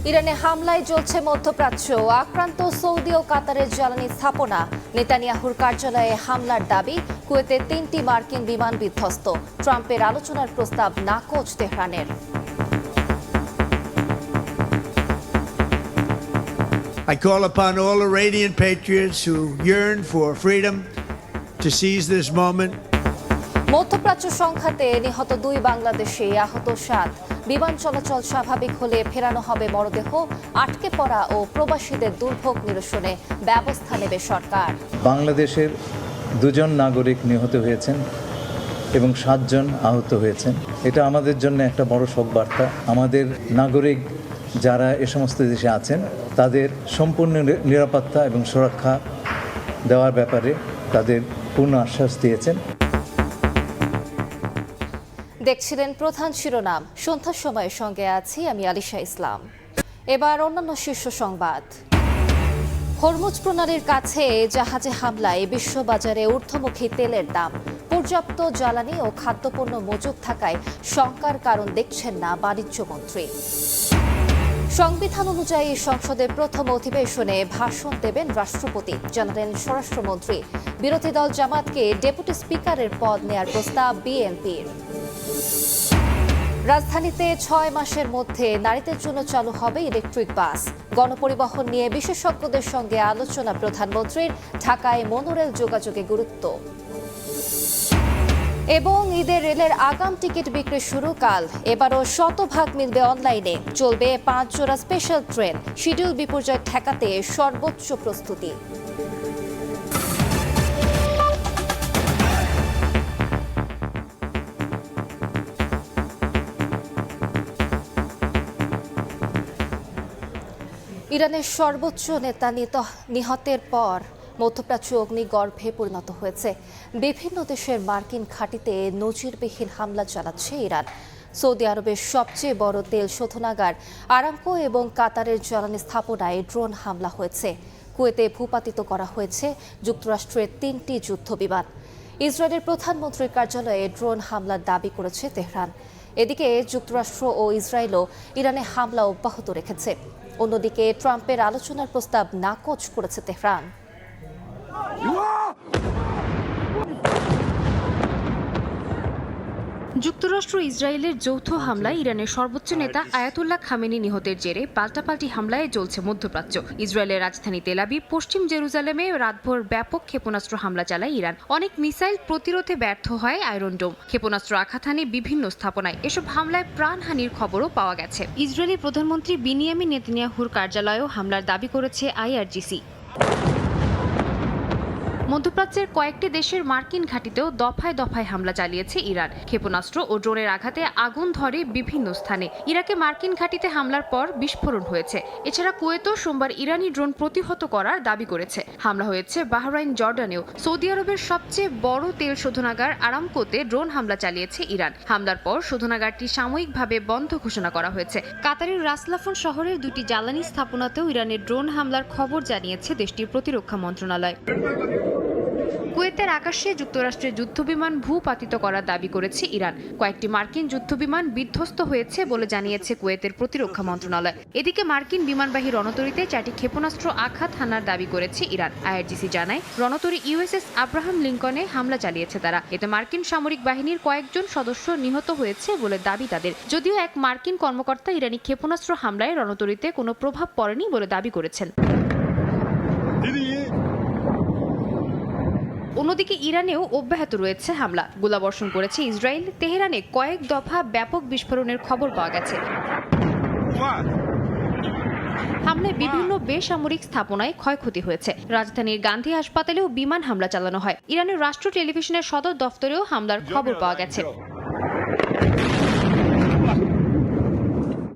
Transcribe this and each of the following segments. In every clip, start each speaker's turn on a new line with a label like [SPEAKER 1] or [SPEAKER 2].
[SPEAKER 1] ইরানে হামলায় জ্বলছে মধ্যপ্রাচ্য। আক্রান্ত সৌদি ও কাতারের জ্বালানি স্থাপনা। নেতানিয়াহুর কার্যালয়ে হামলার দাবি। কুয়েতে 3টি মার্কিন বিমান বিধ্বস্ত। ট্রাম্পের আলোচনার প্রস্তাব নাকচ তেহরানের।
[SPEAKER 2] I call upon all Iranian patriots who yearn for freedom to seize this moment.
[SPEAKER 1] মধ্যপ্রাচ্য সংঘাতে নিহত 2 বাংলাদেশি, আহত 7। বিমান চলাচল স্বাভাবিক হলে ফেরানো হবে মরদেহ। আটকে পড়া ও প্রবাসীদের দুর্ভোগ নিরসনে ব্যবস্থা নেবে সরকার।
[SPEAKER 3] বাংলাদেশের 2 নাগরিক নিহত হয়েছেন এবং 7 জন আহত হয়েছেন। এটা আমাদের জন্য একটা বড় শোক বার্তা। আমাদের নাগরিক যারা এ সমস্ত দেশে আছেন তাদের সম্পূর্ণ নিরাপত্তা এবং সুরক্ষা দেওয়ার ব্যাপারে তাদের পূর্ণ আশ্বাস দিয়েছেন।
[SPEAKER 1] দেখছিলেন প্রধান শিরোনাম। সন্ধ্যার সময়ের সঙ্গে আছি আমি আলিশা ইসলাম। এবার অন্যান্য শীর্ষ সংবাদ। হরমুজ প্রণালীর কাছে জাহাজে হামলায় বিশ্ববাজারে ঊর্ধ্বমুখী তেলের দাম। পর্যাপ্ত জ্বালানি ও খাদ্যপণ্য মজুদ থাকায় শঙ্কার কারণ দেখছেন না বাণিজ্যমন্ত্রী। সংবিধান অনুযায়ী সংসদের প্রথম অধিবেশনে ভাষণ দেবেন রাষ্ট্রপতি, জানালেন স্বরাষ্ট্রমন্ত্রী। বিরোধী দল জামাতকে ডেপুটি স্পিকারের পদ নেয়ার প্রস্তাব বিএনপির। রাজধানীতে 6 মাসের মধ্যে নারীদের জন্য চালু হবে ইলেকট্রিক বাস। গণপরিবহন নিয়ে বিশেষজ্ঞদের সঙ্গে আলোচনা প্রধানমন্ত্রীর। ঢাকায় মনোরেল যোগাযোগে গুরুত্ব। এবং ঈদের রেলের আগাম টিকিট বিক্রি শুরু কাল। এবারও শতভাগ মিলবে অনলাইনে। চলবে 5 জোড়া স্পেশাল ট্রেন। শিডিউল বিপর্যয় ঠেকাতে সর্বোচ্চ প্রস্তুতি। ইরানের সর্বোচ্চ নেতা নিহতের পর মধ্যপ্রাচ্য অগ্নিগর্ভে পরিণত হয়েছে। বিভিন্ন দেশের মার্কিন ঘাঁটিতে নজিরবিহীন হামলা চালাচ্ছে ইরান। সৌদি আরবের সবচেয়ে বড় তেল শোধনাগার আরামকো এবং কাতারের জ্বালানি স্থাপনায় ড্রোন হামলা হয়েছে। কুয়েতে ভূপাতিত করা হয়েছে যুক্তরাষ্ট্রের 3টি যুদ্ধবিমান। ইসরায়েলের প্রধানমন্ত্রীর কার্যালয়ে ড্রোন হামলার দাবি করেছে তেহরান। এদিকে যুক্তরাষ্ট্র ও ইসরায়েলও ইরানে হামলা অব্যাহত রেখেছে। অন্যদিকে ট্রাম্পের আলোচনার প্রস্তাব নাকচ করেছে তেহরান।
[SPEAKER 4] যুক্তরাষ্ট্র ইসরায়েলের যৌথ হামলায় ইরানের সর্বোচ্চ নেতা আয়াতুল্লাহ খামেনি নিহতের জেরে পাল্টাপাল্টি হামলায় জ্বলছে মধ্যপ্রাচ্য। ইসরায়েলের রাজধানী তেল আবিব, পশ্চিম জেরুজালেমে রাতভর ব্যাপক ক্ষেপণাস্ত্র হামলা চালায় ইরান। অনেক মিসাইল প্রতিরোধে ব্যর্থ হয় আয়রন ডোম। ক্ষেপণাস্ত্র আঘাত হানে বিভিন্ন স্থাপনায়। এসব হামলায় প্রাণহানির খবরও পাওয়া গেছে। ইসরায়েলি প্রধানমন্ত্রী বিনিয়ামিন নেতানিয়াহুর কার্যালয়েও হামলার দাবি করেছে আইআরজিসি। মধ্যপ্রাচ্যের কয়েকটি দেশের মার্কিন ঘাঁটিতেও দফায় দফায় হামলা চালিয়েছে ইরান। ক্ষেপণাস্ত্র ও ড্রোনের আঘাতে আগুন ধরে বিভিন্ন স্থানে। ইরাকে মার্কিন ঘাঁটিতে হামলার পর বিস্ফোরণ হয়েছে। এছাড়া কুয়েতও সোমবার ইরানি ড্রোন প্রতিহত করার দাবি করেছে। হামলা হয়েছে বাহরাইন, জর্ডানেও। সৌদি আরবের সবচেয়ে বড় তেল শোধনাগার আরামকোতে ড্রোন হামলা চালিয়েছে ইরান। হামলার পর শোধনাগারটি সাময়িকভাবে বন্ধ ঘোষণা করা হয়েছে। কাতারের রাসলাফন শহরের 2টি জ্বালানি স্থাপনাতেও ইরানের ড্রোন হামলার খবর জানিয়েছে দেশটির প্রতিরক্ষা মন্ত্রণালয়। কুয়েতের আকাশে যুক্তরাষ্ট্রের যুদ্ধবিমান ভূপাতিত করার দাবি করেছে ইরান। কয়েকটি মার্কিন যুদ্ধবিমান বিধ্বস্ত হয়েছে বলে জানিয়েছে কুয়েতের প্রতিরক্ষা মন্ত্রণালয়। এদিকে মার্কিন বিমানবাহী রণতরীতে 4টি ক্ষেপণাস্ত্র আঘাত হানার দাবি করেছে ইরান। আইআরজিসি জানায় রণতরী ইউএসএস আব্রাহাম লিঙ্কনে হামলা চালিয়েছে তারা। এতে মার্কিন সামরিক বাহিনীর কয়েকজন সদস্য নিহত হয়েছে বলে দাবি তাদের। যদিও এক মার্কিন কর্মকর্তা ইরানি ক্ষেপণাস্ত্র হামলায় রণতরীতে কোনো প্রভাব পড়েনি বলে দাবি করেছেন। অন্যদিকে ইরানেও অব্যাহত রয়েছে হামলা। গোলাবর্ষণ করেছে ইসরায়েল। তেহরানে কয়েক দফা ব্যাপক বিস্ফোরণের খবর পাওয়া গেছে। হামলায় বিভিন্ন বেসামরিক স্থাপনায় ক্ষয়ক্ষতি হয়েছে। রাজধানীর গান্ধী হাসপাতালেও বিমান হামলা চালানো হয়। ইরানের রাষ্ট্র টেলিভিশনের সদর দফতরেও হামলার খবর পাওয়া গেছে।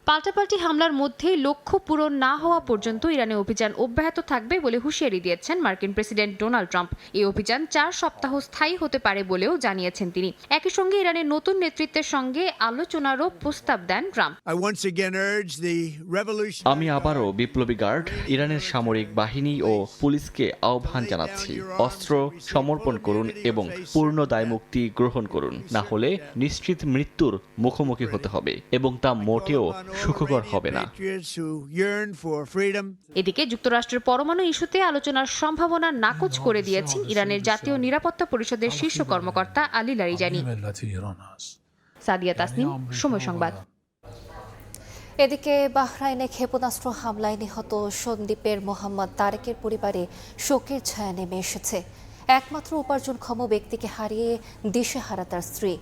[SPEAKER 4] পাল্টাপাল্টি হামলার মধ্যেই লক্ষ্য পূরণ না হওয়া পর্যন্ত ইরানে অভিযান অব্যাহত থাকবে বলে হুঁশিয়ারি দিয়েছেন মার্কিন প্রেসিডেন্ট ডোনাল্ড ট্রাম্প। এই অভিযান 4 সপ্তাহ স্থায়ী হতে পারে বলেও জানিয়েছেন তিনি। একই সঙ্গে ইরানের নতুন নেতৃত্বের সঙ্গে আলোচনারও প্রস্তাব দেন ট্রাম্প।
[SPEAKER 5] আমি আবারও বিপ্লবী গার্ড, ইরানের সামরিক বাহিনী ও পুলিশকে আহ্বান জানাচ্ছি, অস্ত্র সমর্পণ করুন এবং পূর্ণ দায়মুক্তি গ্রহণ করুন। না হলে নিশ্চিত মৃত্যুর মুখোমুখি হতে হবে এবং তা মোটেও সুখকর হবে না।
[SPEAKER 2] Patriots who yearn for freedom.
[SPEAKER 4] এদিকে যুক্তরাষ্ট্রের পরমাণু ইস্যুতে আলোচনার সম্ভাবনা নাকচ করে দিয়েছেন ইরানের জাতীয় নিরাপত্তা পরিষদের শীর্ষ কর্মকর্তা আলী লারিজানি। সাদিয়া তাসনিম, সময় সংবাদ।
[SPEAKER 1] এদিকে বাহরাইনে ক্ষেপণাস্ত্র হামলায় নিহত সন্দ্বীপের মোহাম্মদ তারেকের পরিবারে শোকের ছায়া নেমে এসেছে। একমাত্র উপার্জনক্ষম ব্যক্তিকে হারিয়ে দিশেহারা তার স্ত্রী।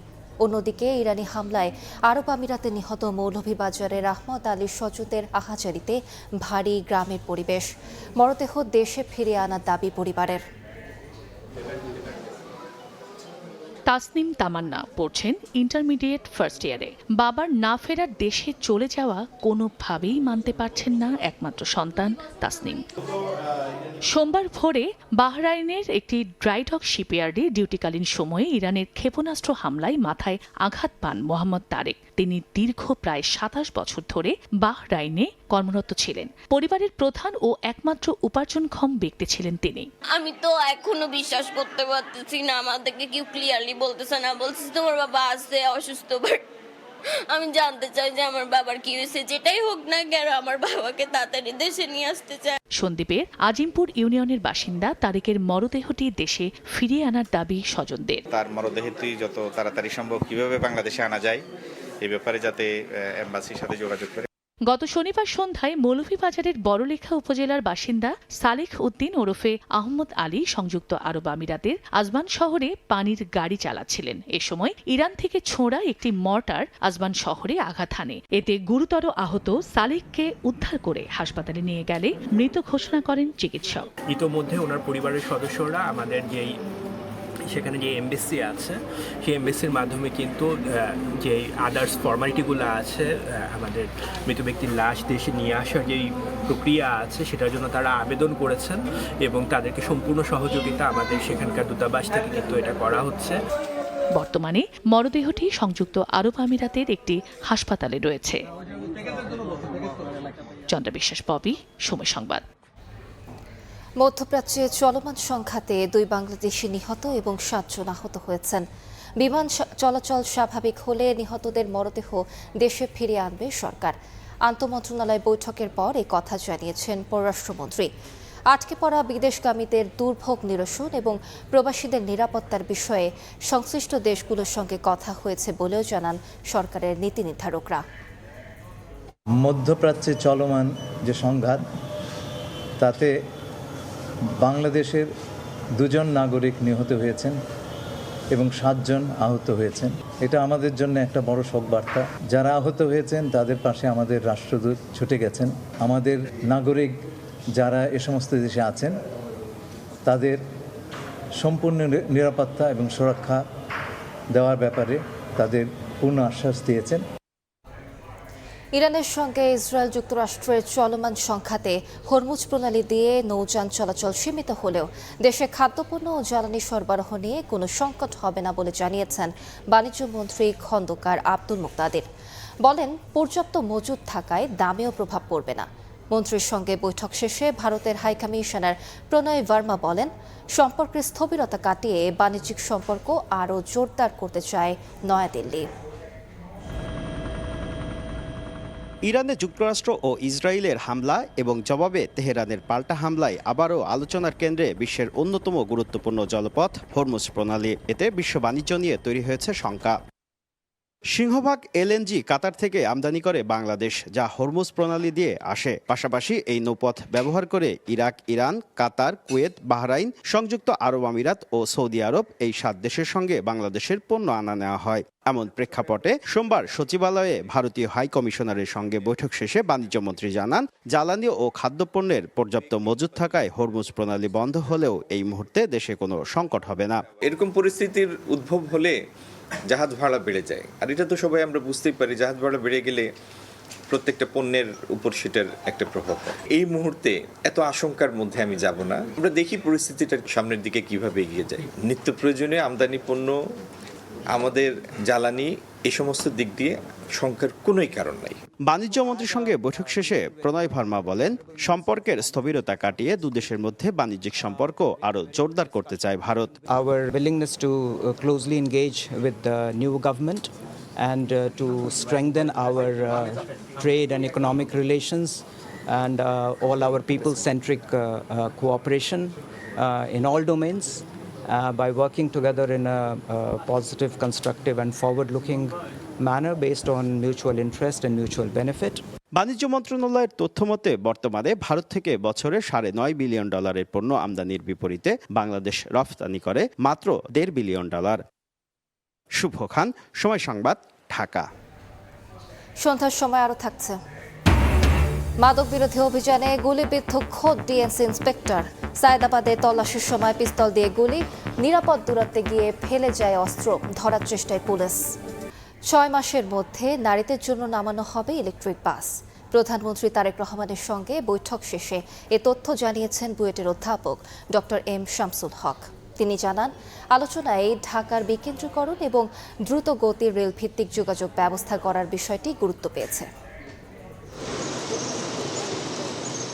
[SPEAKER 1] অন্যদিকে ইরানি হামলায় আরব আমিরাতে নিহত মৌলভীবাজারের আহমদ আলী সজুদের আহাজারিতে ভারী গ্রামের পরিবেশ। মরদেহ দেশে ফিরিয়ে আনার দাবি পরিবারের।
[SPEAKER 6] তাসনিম তামান্না পড়ছেন ইন্টারমিডিয়েট ফার্স্ট ইয়ারে। বাবার না ফেরার দেশে চলে যাওয়া কোনোভাবেই মানতে পারছেন না একমাত্র সন্তান তাসনিম। সোমবার ভোরে বাহরাইনের একটি ড্রাইডক শিপইয়ার্ডে ডিউটিকালীন সময়ে ইরানের ক্ষেপণাস্ত্র হামলায় মাথায় আঘাত পান মোহাম্মদ তারেক। তিনি দীর্ঘ প্রায় ২৭ বছর ধরে বাহরাইনে কর্মরত ছিলেন। পরিবারের প্রধান ও একমাত্র উপার্জনক্ষম ব্যক্তি ছিলেন তিনি।
[SPEAKER 7] আমি তো এখনো বিশ্বাস করতে পারতেছি না, আমাদেরকে কেউ ক্লিয়ারলি বলতেছে না, বলছে তোমার বাবা আছে অসুস্থ, বাট আমি জানতে চাই যে আমার বাবার কি হয়েছে। যেটাই হোক না কেন আমার বাবাকে তাড়াতাড়ি দেশে নিয়ে আসতে চাই।
[SPEAKER 6] সন্দ্বীপের আজিমপুর ইউনিয়নের বাসিন্দা তারেকের মরদেহটি দেশে ফিরিয়ে আনার দাবি স্বজনদের।
[SPEAKER 8] তার মরদেহটি যত তাড়াতাড়ি সম্ভব কিভাবে বাংলাদেশে আনা যায় এই ব্যাপারে যাতে এমবাসির সাথে যোগাযোগ করে।
[SPEAKER 6] গত শনিবার সন্ধ্যায় মৌলভীবাজারের বড়লেখা উপজেলার বাসিন্দা সালেখ উদ্দিন ওরফে আহমদ আলী সংযুক্ত আরব আমিরাতের আজমান শহরে পানির গাড়ি চালাচ্ছিলেন। এ সময় ইরান থেকে ছোঁড়া একটি মর্টার আজমান শহরে আঘাত হানে। এতে গুরুতর আহত সালেখকে উদ্ধার করে হাসপাতালে নিয়ে গেলে মৃত ঘোষণা করেন চিকিৎসক।
[SPEAKER 9] ইতোমধ্যে ওনার পরিবারের সদস্যরা আমাদের সেখানে যে এমবেসি আছে সেই এমবেসির মাধ্যমে কিন্তু যে আদার্স ফর্মালিটিগুলো আছে আমাদের মৃত ব্যক্তির লাশ দেশে নিয়ে আসার যেই প্রক্রিয়া আছে সেটার জন্য তারা আবেদন করেছেন এবং তাদেরকে সম্পূর্ণ সহযোগিতা আমাদের সেখানকার দূতাবাস থেকে কিন্তু এটা করা হচ্ছে।
[SPEAKER 6] বর্তমানে মরদেহটি সংযুক্ত আরব আমিরাতের একটি হাসপাতালে রয়েছে। চন্দ্র বিশ্বাস, ববি, সময় সংবাদ।
[SPEAKER 1] মধ্যপ্রাচ্যে চলমান সংঘাতে ২ বাংলাদেশি নিহত এবং ৭ জন আহত হয়েছেন। বিমান চলাচল স্বাভাবিক হলে নিহতদের মরদেহ দেশে ফিরিয়ে আনবে সরকার। আন্তঃমন্ত্রণালয় বৈঠকের পর এই কথা জানিয়েছেন পররাষ্ট্রমন্ত্রী। আটকে পড়া বিদেশগামীদের দুর্ভোগ নিরসন এবং প্রবাসীদের নিরাপত্তার বিষয়ে সংশ্লিষ্ট দেশগুলোর সঙ্গে কথা হয়েছে বলেও জানান সরকারের নীতি নির্ধারকরা।
[SPEAKER 3] মধ্যপ্রাচ্যে চলমান যে সংঘাত, তাতে বাংলাদেশের ২ জন নাগরিক নিহত হয়েছেন এবং ৭ জন আহত হয়েছেন। এটা আমাদের জন্য একটা বড় শোক বার্তা। যারা আহত হয়েছেন তাদের পাশে আমাদের রাষ্ট্রদূত ছুটে গেছেন। আমাদের নাগরিক যারা এ সমস্ত দেশে আছেন তাদের সম্পূর্ণ নিরাপত্তা এবং সুরক্ষা দেওয়ার ব্যাপারে তাদের পূর্ণ আশ্বাস দিয়েছেন।
[SPEAKER 1] ইরানের সঙ্গে ইসরায়েল যুক্তরাষ্ট্রের চলমান সংঘাতে হরমুজ প্রণালী দিয়ে নৌযান চলাচল সীমিত হলেও দেশে খাদ্যপণ্য ও জ্বালানি সরবরাহ নিয়ে কোনো সংকট হবে না বলে জানিয়েছেন বাণিজ্য মন্ত্রী খন্দকার আব্দুল মুক্তাদির। বলেন, পর্যাপ্ত মজুদ থাকায় দামেও প্রভাব পড়বে না। মন্ত্রীর সঙ্গে বৈঠক শেষে ভারতের হাইকমিশনার প্রণয় ভার্মা বলেন, সম্পর্কের স্থবিরতা কাটিয়ে বাণিজ্যিক সম্পর্ক আরও জোরদার করতে চায় নয়াদিল্লি।
[SPEAKER 10] ইরানে যুক্তরাষ্ট্র ও ইসরায়েলের হামলা এবং জবাবে তেহরানের পাল্টা হামলায় আবারও আলোচনার কেন্দ্রে বিশ্বের অন্যতম গুরুত্বপূর্ণ জলপথ হরমুজ প্রণালী। এতে বিশ্ব বাণিজ্য নিয়ে তৈরি হয়েছে শঙ্কা। সিংহভাগ এলএনজি কাতার থেকে আমদানি করে বাংলাদেশ, যা হরমুজ প্রণালী দিয়ে আসে। পাশাপাশি এই নৌপথ ব্যবহার করে ইরাক, ইরান, কাতার, কুয়েত, বাহরাইন, সংযুক্ত আরব আমিরাত ও সৌদি আরব, এই ৭ দেশের সঙ্গে বাংলাদেশের পণ্য আনা নেওয়া হয়। এমন প্রেক্ষাপটে সোমবার সচিবালয়ে ভারতীয় হাই কমিশনারের সঙ্গে বৈঠক শেষে বাণিজ্যমন্ত্রী জানান, জ্বালানি ও খাদ্যপণ্যের পর্যাপ্ত মজুদ থাকায় হরমুজ প্রণালী বন্ধ হলেও এই মুহূর্তে দেশে কোনো সংকট হবে না।
[SPEAKER 8] এরকম পরিস্থিতির উদ্ভব হলে জাহাজ ভাড়া বেড়ে যায়, আর এটা তো সবাই আমরা বুঝতেই পারি। জাহাজ ভাড়া বেড়ে গেলে প্রত্যেকটা পণ্যের উপর সেটার একটা প্রভাব হয়। এই মুহূর্তে এত আশঙ্কার মধ্যে আমি যাব না। আমরা দেখি পরিস্থিতিটার সামনের দিকে কিভাবে এগিয়ে যায়। নিত্য প্রয়োজনীয় আমদানি পণ্য, আমাদের জ্বালানি, এই সমস্ত দিক দিয়ে শঙ্কার কোনোই কারণ নাই।
[SPEAKER 10] বাণিজ্য মন্ত্রীর সঙ্গে বৈঠক শেষে প্রণয় ভার্মা বলেন, সম্পর্কের স্থবিরতা কাটিয়ে দুদেশের মধ্যে বাণিজ্যিক সম্পর্ক আরও জোরদার করতে চায় Bharat.
[SPEAKER 11] Our willingness to closely engage with the new government and to strengthen our trade and economic relations and all our people-centric cooperation in all domains by working together in a positive, constructive and forward-looking manner based on mutual interest and mutual benefit.
[SPEAKER 10] বাণিজ্য মন্ত্রণালয়ের তথ্যমতে বর্তমানে ভারত থেকে বছরে $9.5 billion পণ্য আমদানির বিপরীতে বাংলাদেশ রফতানি করে মাত্র $1.5 বিলিয়ন। শুভ খান, সময় সংবাদ, ঢাকা।
[SPEAKER 1] সন্ধ্যার সময় আরো থাকছে। মাদক বিরোধী অভিযানে গুলিবিদ্ধ খোদ ডিএনসি ইন্সপেক্টর। সায়দাবাদে তল্লাশির সময় পিস্তল দিয়ে গুলি, নিরাপদ দূরত্বে গিয়ে ফেলে যায় অস্ত্র, ধরার চেষ্টায় পুলিশ। 6 মাসের মধ্যে নারীদের জন্য নামানো হবে ইলেকট্রিক বাস। প্রধানমন্ত্রী তারেক রহমানের সঙ্গে বৈঠক শেষে এ তথ্য জানিয়েছেন বুয়েটের অধ্যাপক ডক্টর এম শামসুল হক। তিনি জানান, আলোচনায় ঢাকার বিকেন্দ্রীকরণ এবং দ্রুত গতির রেল ভিত্তিক যোগাযোগ ব্যবস্থা করার বিষয়টি গুরুত্ব পেয়েছে।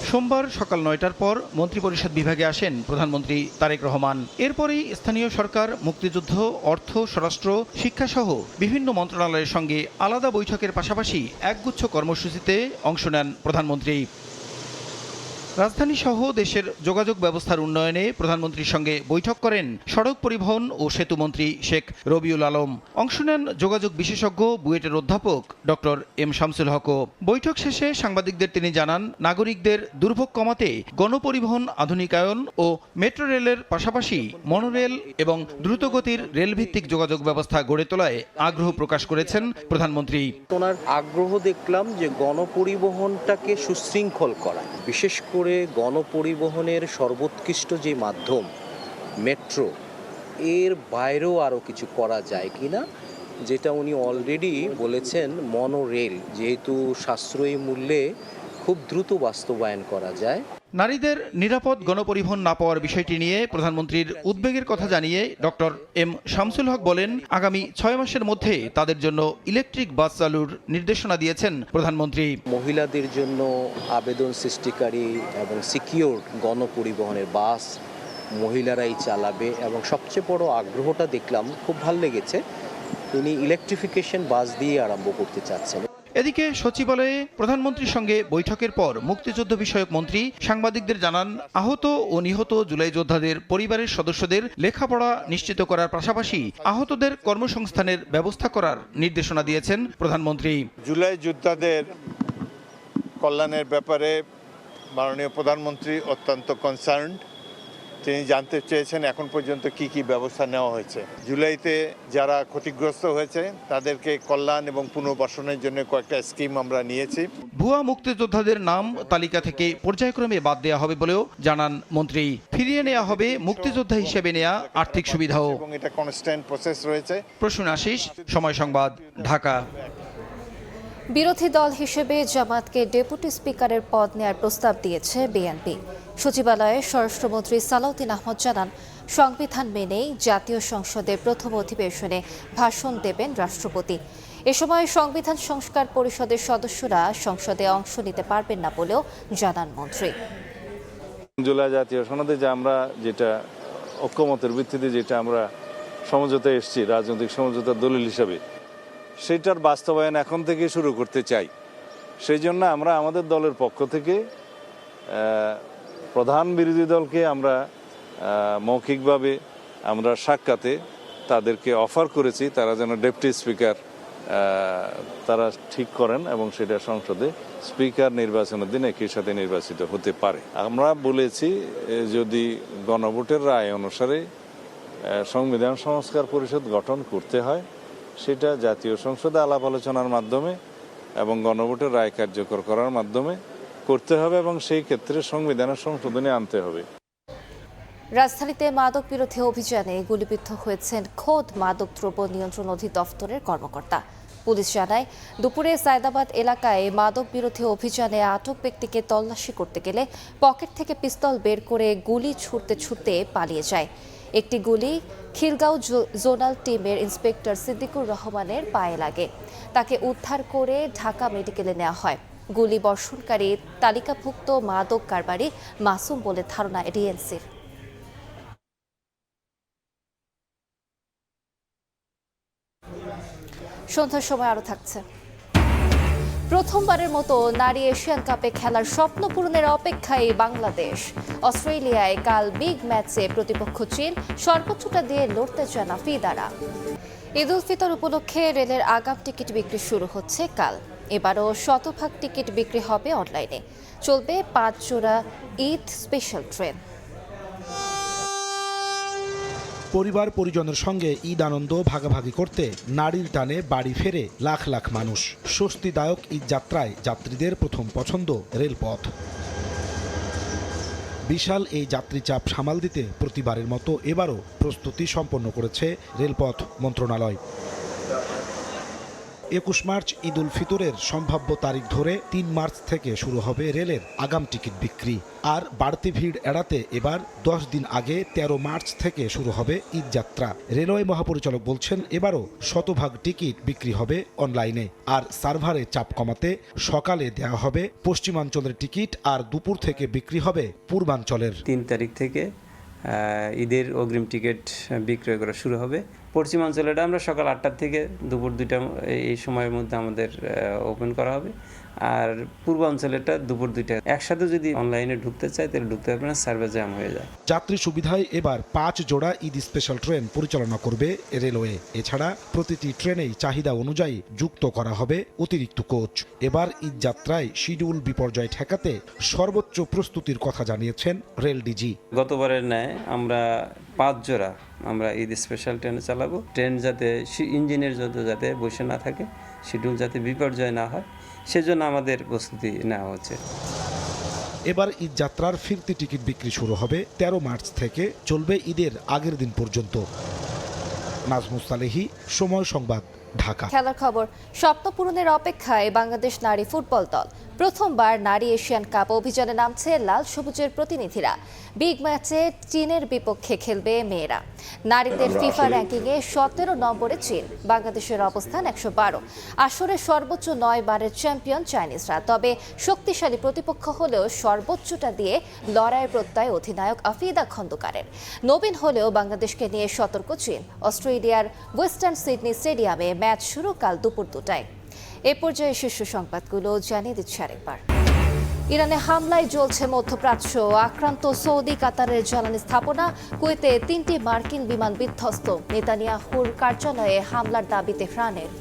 [SPEAKER 12] সোমবার সকাল 9টার পর মন্ত্রিপরিষদ বিভাগে আসেন প্রধানমন্ত্রী তারেক রহমান। এরপরেই স্থানীয় সরকার, মুক্তিযুদ্ধ, অর্থ, স্বরাষ্ট্র, শিক্ষাসহ বিভিন্ন মন্ত্রণালয়ের সঙ্গে আলাদা বৈঠকের পাশাপাশি একগুচ্ছ কর্মসূচিতে অংশ নেন প্রধানমন্ত্রী। রাজধানী সহ দেশের যোগাযোগ ব্যবস্থার উন্নয়নে প্রধানমন্ত্রীর সঙ্গে বৈঠক করেন সড়ক পরিবহন ও সেতুমন্ত্রী শেখ রবিউল আলম। অংশ নেন যোগাযোগ বিশেষজ্ঞ বুয়েটের অধ্যাপক ডক্টর এম শামসুল হকও। বৈঠক শেষে সাংবাদিকদের তিনি জানান, নাগরিকদের দুর্ভোগ কমাতে গণপরিবহন আধুনিকায়ন ও মেট্রো রেলের পাশাপাশি মনোরেল এবং দ্রুতগতির রেলভিত্তিক যোগাযোগ ব্যবস্থা গড়ে তোলায় আগ্রহ প্রকাশ করেছেন প্রধানমন্ত্রী।
[SPEAKER 13] ওনার আগ্রহ দেখলাম যে গণপরিবহনটাকে সুশৃঙ্খল করা, বিশেষ করে গণপরিবহনের সর্বোৎকৃষ্ট যে মাধ্যম মেট্রো, এর বাইরেও আরও কিছু করা যায় কিনা, যেটা উনি অলরেডি বলেছেন মনোরেল যেহেতু সাশ্রয়ী মূল্যে খুব দ্রুত বাস্তবায়ন করা যায়।
[SPEAKER 12] নারীদের নিরাপদ গণপরিবহন না পাওয়ার বিষয়টি নিয়ে প্রধানমন্ত্রীর উদ্বেগের কথা জানিয়ে ডক্টর এম শামসুল হক বলেন, আগামী 6 মাসের মধ্যে তাদের জন্য ইলেকট্রিক বাস চালুর নির্দেশনা দিয়েছেন প্রধানমন্ত্রী।
[SPEAKER 13] মহিলাদের জন্য আবেদন সৃষ্টিকারী এবং সিকিউর গণপরিবহনের বাস মহিলারাই চালাবে এবং সবচেয়ে বড় আগ্রহটা দেখলাম, খুব ভালো লেগেছে, তিনি ইলেকট্রিফিকেশন বাস দিয়ে আরম্ভ করতে চাচ্ছেন।
[SPEAKER 12] এদিকে সচিবালয়ে প্রধানমন্ত্রীর সঙ্গে বৈঠকের পর মুক্তিযুদ্ধ বিষয়ক মন্ত্রী সাংবাদিকদের জানান, আহত ও নিহত জুলাই যোদ্ধাদের পরিবারের সদস্যদের লেখাপড়া নিশ্চিত করার পাশাপাশি আহতদের কর্মসংস্থানের ব্যবস্থা করার নির্দেশনা দিয়েছেন প্রধানমন্ত্রী।
[SPEAKER 14] জুলাই যোদ্ধাদের কল্যাণের ব্যাপারে মাননীয় প্রধানমন্ত্রী অত্যন্ত কনসার্নড। তিনি জানতে চেয়েছেন এখন পর্যন্ত কি কি ব্যবস্থা নেওয়া হয়েছে। জুলাইতে যারা ক্ষতিগ্রস্ত হয়েছে তাদেরকে কল্যাণ এবং পুনর্বাসনের জন্য কয়েকটা স্কিম আমরা নিয়েছি।
[SPEAKER 12] ভুয়া মুক্তিযোদ্ধাদের নাম তালিকা থেকে পর্যায়ক্রমে বাদ দেওয়া হবে বলেও জানান মন্ত্রী। ফিরিয়ে নেওয়া হবে মুক্তিযোদ্ধা হিসেবে নেওয়া আর্থিক সুবিধাও।
[SPEAKER 14] এবং এটা কনস্ট্যান্ট প্রসেস রয়েছে।
[SPEAKER 12] প্রসূন আশিস, সময় সংবাদ, ঢাকা।
[SPEAKER 1] বিরোধী দল হিসেবে জামাতকে ডেপুটি স্পিকারের পদ নেয়ার প্রস্তাব দিয়েছে বিএনপি। সচিবালয়ে স্বরাষ্ট্রমন্ত্রী সালাউদ্দিন আহমদ জানান, সংবিধান মেনেই জাতীয় সংসদের প্রথম অধিবেশনে ভাষণ দেবেন রাষ্ট্রপতি। এ সময় সংবিধান সংস্কার পরিষদের সদস্যরা সংসদে অংশ নিতে পারবেন না বলেও জানান মন্ত্রী।
[SPEAKER 15] জুলাই জাতীয় সনদে যে আমরা যেটা ঐক্যমতের ভিত্তিতে যেটা আমরা সমঝোতায় এসেছি, রাজনৈতিক সমঝোতার দলিল হিসাবে, সেটার বাস্তবায়ন এখন থেকে শুরু করতে চাই। সেই জন্য আমরা আমাদের দলের পক্ষ থেকে প্রধান বিরোধী দলকে আমরা মৌখিকভাবে আমরা সাক্ষাতে তাদেরকে অফার করেছি, তারা যেন ডেপুটি স্পিকার তারা ঠিক করেন এবং সেটা সংসদে স্পিকার নির্বাচনের দিন একই সাথে নির্বাচিত হতে পারে। আমরা বলেছি যদি গণভোটের রায় অনুসারে সংবিধান সংস্কার পরিষদ গঠন করতে হয়, সেটা জাতীয় সংসদে আলাপ আলোচনার মাধ্যমে এবং গণভোটের রায় কার্যকর করার মাধ্যমে করতে হবে এবং সেই ক্ষেত্রে সংবিধানের সংশোধনী আনতে হবে।
[SPEAKER 1] রাজধানীতে মাদক বিরোধী অভিযানে গুলিবিদ্ধ হয়েছেন খোদ মাদকদ্রব্য নিয়ন্ত্রণ অধিদপ্তরের কর্মকর্তা। পুলিশ জানায়, দুপুরে সায়দাবাদ এলাকায় মাদক বিরোধী অভিযানে আটক ব্যক্তিকে তল্লাশি করতে গেলে পকেট থেকে পিস্তল বের করে গুলি ছুড়তে ছুড়তে পালিয়ে যায়। একটি গুলি খিলগাঁও জোনাল টিমের ইন্সপেক্টর সিদ্দিকুর রহমানের পায়ে লাগে। তাকে উদ্ধার করে ঢাকা মেডিকেলে নেওয়া হয়। গুলি বর্ষণকারী তালিকাভুক্ত মাদক কারবারি মাসুম বলে ধারণা ডিএনসির। সন্ধ্যার সময় আরও থাকছে। প্রথমবারের মতো নারী এশিয়ান কাপে খেলার স্বপ্ন পূরণের অপেক্ষায় বাংলাদেশ। অস্ট্রেলিয়ায় কাল বিগ ম্যাচে প্রতিপক্ষ চীন, সর্বোচ্চটা দিয়ে লড়তে চায় আফ্রিদারা। ঈদ উল ফিতর উপলক্ষে রেলের আগাম টিকিট বিক্রি শুরু হচ্ছে কাল। এবারও শতভাগ টিকিট বিক্রি হবে অনলাইনে। চলবে 5 জোড়া ঈদ স্পেশাল ট্রেন।
[SPEAKER 16] পরিবার পরিজনের সঙ্গে ঈদ আনন্দ ভাগাভাগি করতে নারীর টানে বাড়ি ফেরে লাখ লাখ মানুষ। স্বস্তিদায়ক ঈদ যাত্রায় যাত্রীদের প্রথম পছন্দ রেলপথ। বিশাল এই যাত্রী চাপ সামাল দিতে প্রতিবারের মতো এবারও প্রস্তুতি সম্পন্ন করেছে রেলপথ মন্ত্রণালয়। 21 মার্চ ঈদ উল ফিতরের সম্ভাব্য তারিখ ধরে 3 মার্চ থেকে শুরু হবে রেলের আগাম টিকিট বিক্রি। আর বাড়তি ভিড় এড়াতে এবার 10 দিন আগে 13 মার্চ থেকে শুরু হবে ঈদ যাত্রা। রেলওয়ে মহাপরিচালক বলছেন, এবারও শতভাগ টিকিট বিক্রি হবে অনলাইনে। আর সার্ভারে চাপ কমাতে সকালে দেওয়া হবে পশ্চিমাঞ্চলের টিকিট, আর দুপুর থেকে বিক্রি হবে পূর্বাঞ্চলের।
[SPEAKER 17] 3 তারিখ থেকে ঈদের অগ্রিম টিকিট বিক্রয় করা শুরু হবে। পশ্চিমাঞ্চলেটা আমরা সকাল 8টা থেকে দুপুর 2টা এই সময়ের মধ্যে আমাদের ওপেন করা হবে। আর পূর্বাঞ্চলেরটা দুপুর 2টা। একসাথে যদি অনলাইনে ঢুকতে চায় তাহলে ঢুকতে পারবে না, সার্ভার জ্যাম হয়ে যায়।
[SPEAKER 16] যাত্রী সুবিধায় এবার 5 জোড়া ঈদ স্পেশাল ট্রেন পরিচালনা করবে রেলওয়ে। এছাড়া প্রতিটি ট্রেনেই চাহিদা অনুযায়ী যুক্ত করা হবে অতিরিক্ত কোচ। এবার ঈদ যাত্রায় শিডিউল বিপর্যয় ঠেকাতে সর্বোচ্চ প্রস্তুতির কথা জানিয়েছেন রেল ডিজি।
[SPEAKER 17] গতবারের ন্যায় আমরা 5 জোড়া আমরা ঈদ স্পেশাল ট্রেনে চালাবো। ট্রেন যাতে ইঞ্জিনের যাতে বসে না থাকে, শিডিউল যাতে বিপর্যয় না হয়, সেজন্য আমাদের প্রস্তুতি নেওয়া হচ্ছে।
[SPEAKER 16] এবার ঈদ যাত্রার ফিরতি টিকিট বিক্রি শুরু হবে 13 মার্চ থেকে, চলবে ঈদের আগের দিন পর্যন্ত। নাজমুস সালেহী, সময় সংবাদ, ঢাকা।
[SPEAKER 1] খেলার খবর। স্বপ্ন পূরণের অপেক্ষায় বাংলাদেশ নারী ফুটবল দল। প্রথমবার নারী এশিয়ান কাপ অভিযানে নামছে লাল সবুজের প্রতিনিধিরা। বিগ ম্যাচে চীনের বিপক্ষে খেলবে মেয়েরা। নারীদের ফিফা র্যাঙ্কিংয়ে 17 নম্বরে চীন, বাংলাদেশের অবস্থান 112। আসরে সর্বোচ্চ 9 বারের চ্যাম্পিয়ন চাইনিজরা। তবে শক্তিশালী প্রতিপক্ষ হলেও সর্বোচ্চটা দিয়ে লড়াইয়ের প্রত্যয় অধিনায়ক আফ্রিদা খন্দকারের। নবীন হলেও বাংলাদেশকে নিয়ে সতর্ক চীন। অস্ট্রেলিয়ার ওয়েস্টার্ন সিডনি স্টেডিয়ামে ম্যাচ শুরু কাল দুপুর 2টায়। এ পর্যায়ে শীর্ষ সংবাদগুলো জানিয়ে দিচ্ছে আরেকবার। ইরানে হামলায় জ্বলছে মধ্যপ্রাচ্য। আক্রান্ত সৌদি কাতারের জ্বালানি স্থাপনা। কুয়েতে 3টি মার্কিন বিমান বিধ্বস্ত। নেতানিয়াহুর কার্যালয়ে হামলার দাবি তেহরানের।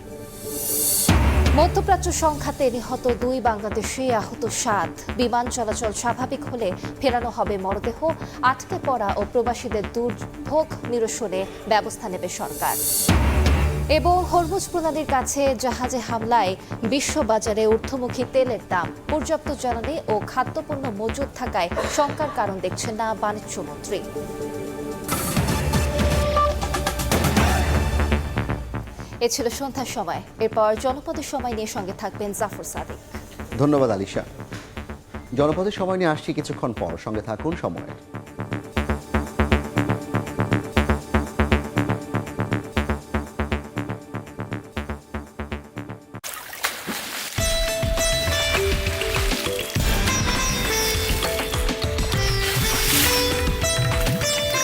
[SPEAKER 1] মধ্যপ্রাচ্য সংঘাতে নিহত 2 বাংলাদেশি, আহত 7। বিমান চলাচল স্বাভাবিক হলে ফেরানো হবে মরদেহ। আটকে পড়া ও প্রবাসীদের দুর্ভোগ নিরসনে ব্যবস্থা নেবে সরকার। এবং হরমুজ প্রণালীর কাছে জাহাজে হামলায় বিশ্ববাজারে ঊর্ধ্বমুখী তেলের দাম। পর্যাপ্ত জ্বালানি ও খাদ্যপণ্য মজুদ থাকায় শঙ্কার কারণ দেখছেন না বাণিজ্যমন্ত্রী। এ ছিল সন্ধ্যার সময়। এরপর জনপদের সময় নিয়ে সঙ্গে থাকবেন জাফর সাদিক।
[SPEAKER 18] ধন্যবাদ আলিশা। জনপদের সময় নিয়ে আসছি কিছুক্ষণ পর, সঙ্গে থাকুন সময়ের।